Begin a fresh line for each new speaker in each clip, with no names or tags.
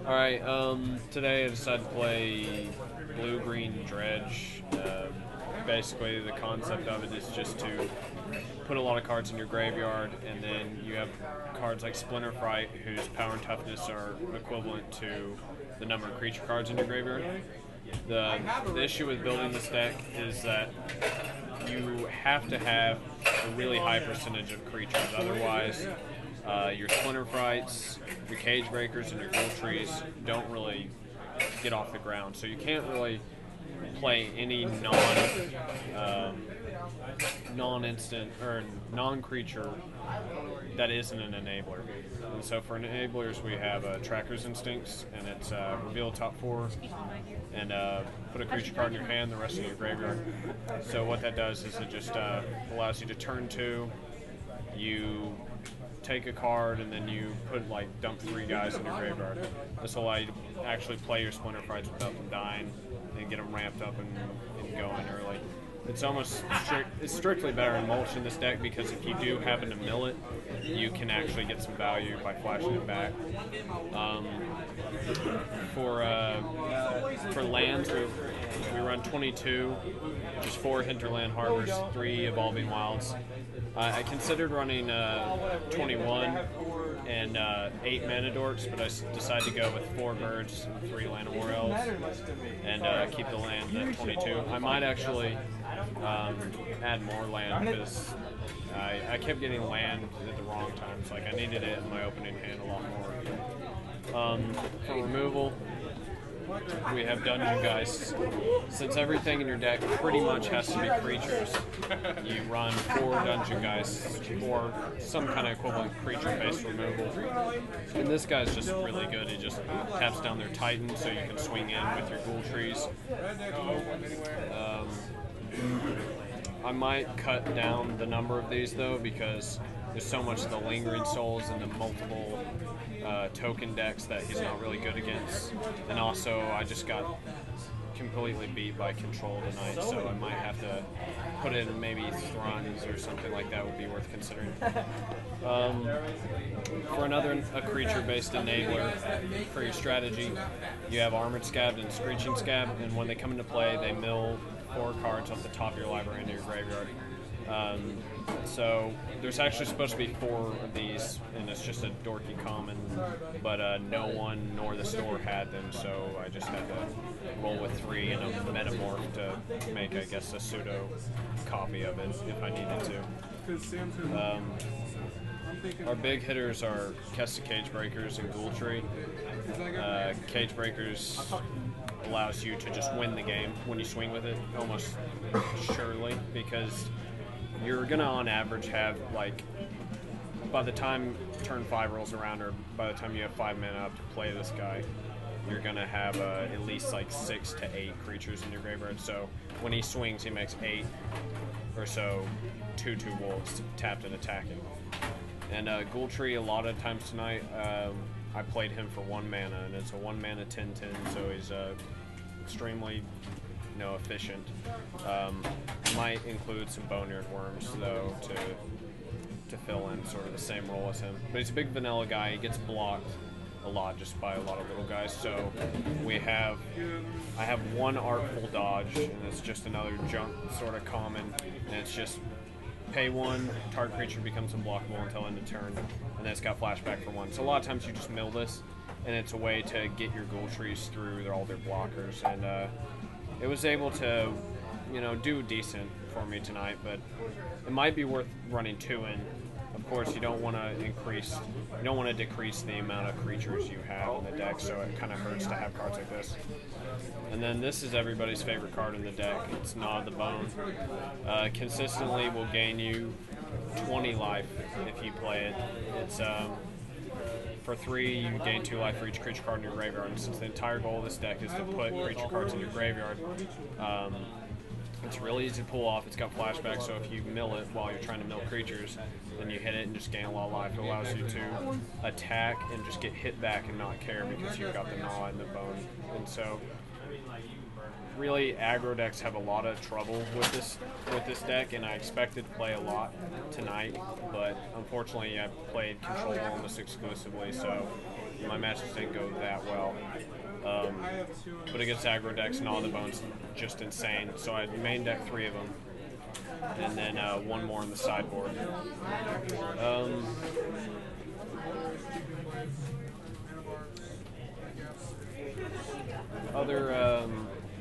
Alright, today I decided to play Blue-Green Dredge. Basically, the concept of it is just to put a lot of cards in your graveyard, and then you have cards like Splinter Fright, whose power and toughness are equivalent to the number of creature cards in your graveyard. The issue with building this deck is that you have to have a really high percentage of creatures, otherwise your Splinter Frights, your Cage Breakers, and your Ghoul Trees don't really get off the ground. So you can't really play any non-instant or non-creature that isn't an enabler. And so for enablers, we have Tracker's Instincts, and it's reveal top 4 and put a creature card in your hand, the rest in your graveyard. So what that does is it just allows you to turn 2, you take a card, and then you put dump 3 guys in your graveyard. This will allow you to actually play your Splinter Frights without them dying and get them ramped up and going early. It's almost it's strictly better in mulch in this deck, because if you do happen to mill it, you can actually get some value by flashing it back. For lands, we run 22, which is 4 Hinterland Harbors, 3 Evolving Wilds. I considered running 21 and 8 Mana Dorks, but I decided to go with 4 Birds and 3 Llanowar Elves and keep the land at 22. I might actually add more land, because I kept getting land at the wrong times. I needed it in my opening hand a lot more. For removal, we have Dungeon Geist. Since everything in your deck pretty much has to be creatures, you run 4 Dungeon Geists or some kind of equivalent creature-based removal. And this guy's just really good. He just taps down their Titan, so you can swing in with your Ghoul Trees. I might cut down the number of these, though, because there's so much of the Lingering Souls and the multiple token decks that he's not really good against. And also, I just got completely beat by Control tonight, so I might have to put in maybe Thruns or something like that would be worth considering. For a creature-based enabler for your strategy, you have Armored Scab and Screeching Scab, and when they come into play, they mill 4 cards off the top of your library into your graveyard. So there's actually supposed to be 4 of these, and it's just a dorky common, but no one nor the store had them, so I just had to roll with 3 and a Metamorph to make, I guess, a pseudo copy of it if I needed to. Our big hitters are Kesta Cage Breakers and Ghoul Tree. Cage Breakers allows you to just win the game when you swing with it, almost surely, because you're gonna on average have, by the time turn 5 rolls around, or by the time you have 5 mana up to play this guy, you're gonna have at least 6 to 8 creatures in your graveyard. So when he swings, he makes 8 or so 2/2 wolves tapped and attacking. And Ghoul Tree, a lot of times tonight, I played him for 1 mana, and it's a 1 mana 10/10, so he's extremely efficient. Might include some Boneyard Worms, though, to fill in sort of the same role as him. But he's a big vanilla guy. He gets blocked a lot just by a lot of little guys. So I have 1 Artful Dodge, and it's just another junk sort of common, and it's just pay 1, target creature becomes unblockable until end of turn, and then it's got flashback for 1. So a lot of times you just mill this, and it's a way to get your Ghoul Trees through all their blockers, and it was able to, do decent for me tonight, but it might be worth running 2 in. Of course, you don't want to decrease the amount of creatures you have in the deck, so it kind of hurts to have cards like this. And then this is everybody's favorite card in the deck. It's Gnaw the Bone. Consistently will gain you 20 life if you play it. It's for 3, you gain 2 life for each creature card in your graveyard. And since the entire goal of this deck is to put creature cards in your graveyard, it's really easy to pull off. It's got flashback, so if you mill it while you're trying to mill creatures, then you hit it and just gain a lot of life. It allows you to attack and just get hit back and not care because you've got the Gnaw and the Bone. And so really, aggro decks have a lot of trouble with this deck, and I expected to play a lot tonight, but unfortunately I played Control almost exclusively, so my matches didn't go that well. But against aggro decks and all the bones, just insane. So I main deck 3 of them, and then 1 more in the sideboard.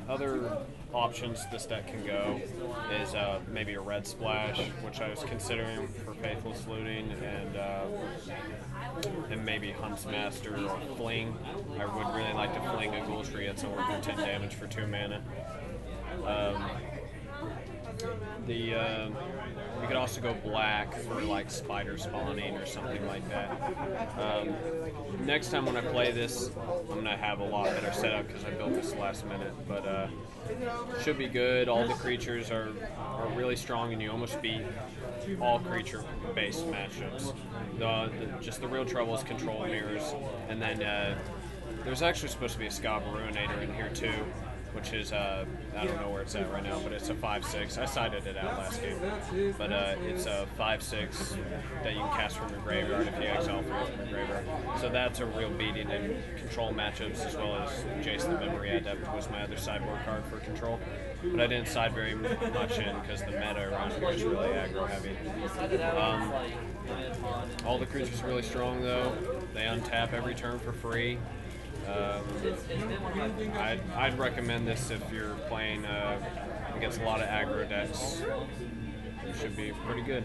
Other options this deck can go is maybe a red splash, which I was considering for Faithless Looting, and maybe Huntsmaster or Fling. I would really like to fling a Ghoultree at somewhere do 10 damage for 2 mana. You could also go black for like spider spawning or something like that. Next time when I play this, I'm gonna have a lot better setup because I built this last minute, but should be good. All the creatures are really strong, and you almost beat all creature-based matchups. Just the real trouble is control mirrors, and then there's actually supposed to be a Scab Ruinator in here too, which is, I don't know where it's at right now, but it's a 5/6. I sided it out last game. But it's a 5/6 that you can cast from your graveyard if you exile from your graveyard. So that's a real beating in control matchups, as well as Jace the Memory Adept was my other sideboard card for control. But I didn't side very much in because the meta around here is really aggro heavy. All the creatures are really strong though. They untap every turn for free. I'd recommend this if you're playing against a lot of aggro decks. It should be pretty good.